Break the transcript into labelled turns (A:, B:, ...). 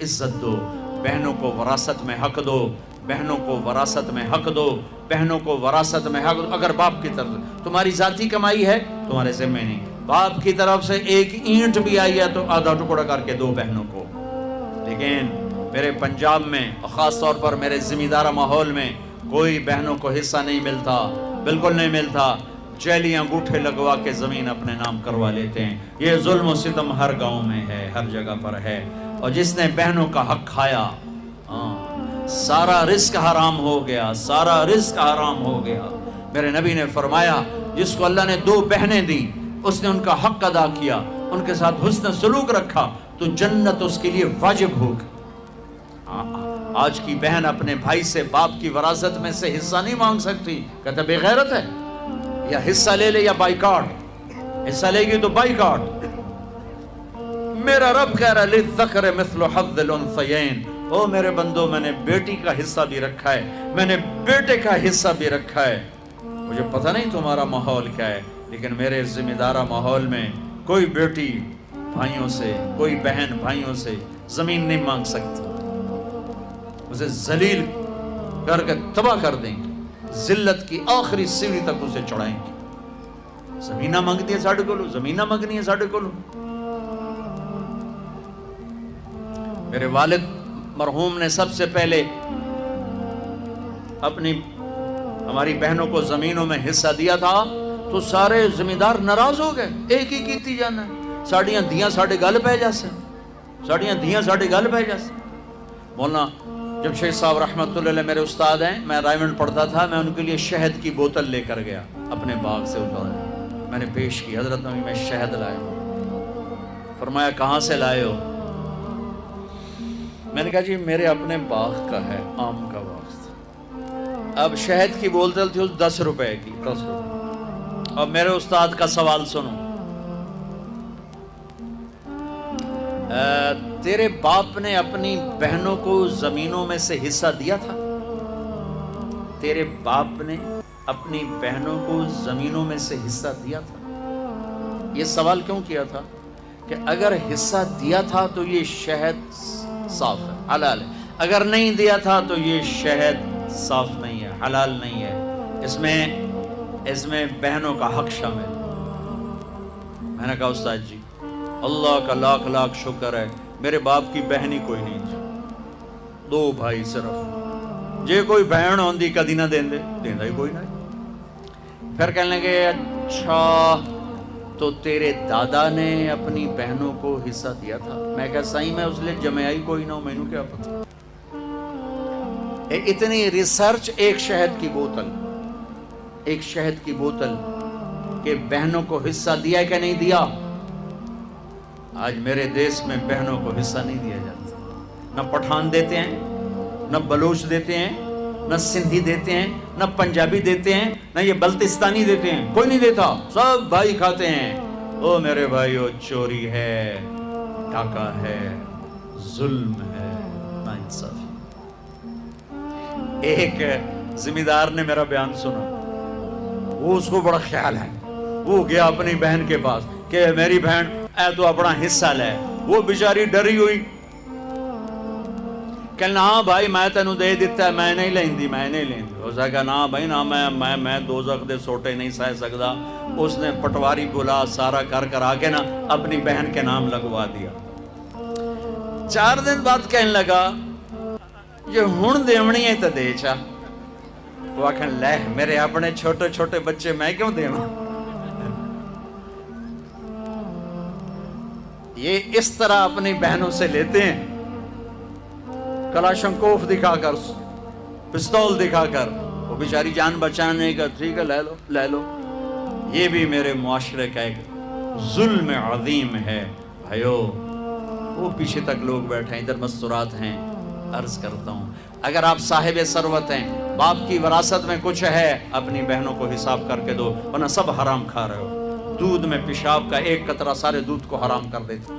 A: عزت دو، بہنوں کو وراثت میں حق دو، بہنوں کو وراثت میں حق دو، بہنوں کو وراثت میں حق دو۔ اگر باپ کی طرف تمہاری ذاتی کمائی ہے تمہارے ذمہ نہیں، باپ کی طرف سے ایک اینٹ بھی آئی ہے تو آدھا ٹکڑا کر کے دو بہنوں کو۔ لیکن میرے پنجاب میں اور خاص طور پر میرے ذمہ دارہ ماحول میں کوئی بہنوں کو حصہ نہیں ملتا، بالکل نہیں ملتا۔ جیلی انگوٹھے لگوا کے زمین اپنے نام کروا لیتے ہیں۔ یہ ظلم و ستم ہر گاؤں میں ہے، ہر جگہ پر ہے۔ اور جس نے بہنوں کا حق کھایا سارا رزق حرام ہو گیا، سارا رزق حرام ہو گیا۔ میرے نبی نے فرمایا جس کو اللہ نے 2 بہنیں دی، اس نے ان کا حق ادا کیا، ان کے ساتھ حسن سلوک رکھا تو جنت اس کے لیے واجب ہوگی۔ آج کی بہن اپنے بھائی سے باپ کی وراثت میں سے حصہ نہیں مانگ سکتی، کہتا بے غیرت ہے، یا حصہ لے لے یا بائیکاٹ، حصہ لے گی تو بائیکاٹ۔ میرا رب کہہ رہا ہے للذکر مثل حظ الانثیین، او میرے بندو میں نے بیٹی کا حصہ بھی رکھا ہے، میں نے بیٹے کا حصہ بھی رکھا ہے۔ مجھے پتہ نہیں تمہارا ماحول کیا ہے، لیکن میرے ذمہ دارہ ماحول میں کوئی بیٹی بھائیوں سے، کوئی بہن بھائیوں سے زمین نہیں مانگ سکتی، اسے ذلیل کر کے تباہ کر دیں گے، ذلت کی آخری سیڑھی تک اسے چڑھائیں گے۔ زمینہ مانگتی ہے ساڑھے کولو، زمینہ مانگنی ہے ساڑھے کولو۔ میرے والد مرحوم نے سب سے پہلے اپنی ہماری بہنوں کو زمینوں میں حصہ دیا تھا تو سارے ذمہ دار ناراض ہو گئے، ایک ہی کیتی جانا ہے، ساڑیاں دیاں ساڑھے گل پہ جیسے، ساڑیاں دیاں ساڑھے گل پہ جیسے۔ مولانا جب شیخ صاحب رحمۃ اللہ علیہ میرے استاد ہیں، میں رائمنڈ پڑھتا تھا، میں ان کے لیے شہد کی بوتل لے کر گیا، اپنے باغ سے اتارا، میں نے پیش کی، حضرت نبی میں شہد لایا ہوں۔ فرمایا کہاں سے لائے ہو؟ میں نے کہا جی میرے اپنے باغ کا ہے، آم کا باغ تھا۔ اب شہد کی بوتل تھی اس 10 روپے کی، 10 روپے۔ اب میرے استاد کا سوال سنو، تیرے باپ نے اپنی بہنوں کو زمینوں میں سے حصہ دیا تھا؟ تیرے باپ نے اپنی بہنوں کو زمینوں میں سے حصہ دیا تھا؟ یہ سوال کیوں کیا تھا کہ اگر حصہ دیا تھا تو یہ شہد صاف ہے، حلال ہے، اگر نہیں دیا تھا تو یہ شہد صاف نہیں ہے، حلال نہیں ہے، اس میں بہنوں کا حق شامل۔ میں نے کہا استاد جی اللہ کا لاکھ لاکھ شکر ہے میرے باپ کی بہن ہی کوئی نہیں تھی، 2 بھائی صرف، جے کوئی بہن ہوندی کدی نہ دیندے، دیندا ہی کوئی نہیں۔ پھر کہنے لگے اچھا تو تیرے دادا نے اپنی بہنوں کو حصہ دیا تھا؟ میں کہا صحیح میں اس لیے جمعہ ہی کوئی نہ ہو، میں نے کیا پتا۔ اتنی ریسرچ ایک شہد کی بوتل، ایک شہد کی بوتل کہ بہنوں کو حصہ دیا کہ نہیں دیا؟ آج میرے دیش میں بہنوں کو حصہ نہیں دیا جاتا، نہ پٹھان دیتے ہیں، نہ بلوچ دیتے ہیں، نہ سندھی دیتے ہیں، نہ پنجابی دیتے ہیں، نہ یہ بلتستانی دیتے ہیں، کوئی نہیں دیتا، سب بھائی کھاتے ہیں۔ او میرے بھائیو، چوری ہے، ڈاکہ ہے، ظلم ہے، ناانصافی۔ ایک ذمہ دار نے میرا بیان سنا، وہ اس کو بڑا خیال ہے، وہ گیا اپنی بہن کے پاس کہ میری بہن اے تو اپنا حصہ لے، وہ بیچاری ڈری ہوئی، کہنا ہاں بھائی میں تینوں دے دیتا ہے، میں نہیں لیندی، میں نہیں لیندی۔ اس نے کہا نا بھائی نا، میں دوزخ دے سوٹے نہیں سہ سکتا۔ اس نے پٹواری بلا سارا کر آ کے نا اپنی بہن کے نام لگوا دیا۔ 4 دن بعد کہنے لگا یہ ہن دیونی ہے تو دے چا۔ وہ آکھن لے میرے اپنے چھوٹے چھوٹے بچے میں کیوں دیواں؟ یہ اس طرح اپنی بہنوں سے لیتے ہیں، کلاشنکوف دکھا کر، پستول دکھا کر، وہ بیچاری جان بچانے کا، ٹھیک ہے لے لو لے لو۔ یہ بھی میرے معاشرے کا ایک ظلم عظیم ہے بھائیو۔ وہ پیچھے تک لوگ بیٹھے ہیں، ادھر مستورات ہیں، عرض کرتا ہوں اگر آپ صاحب ثروت ہیں، باپ کی وراثت میں کچھ ہے، اپنی بہنوں کو حساب کر کے دو، ورنہ سب حرام کھا رہے ہو۔ دودھ میں پیشاب کا ایک قطرہ سارے دودھ کو حرام کر دیتے۔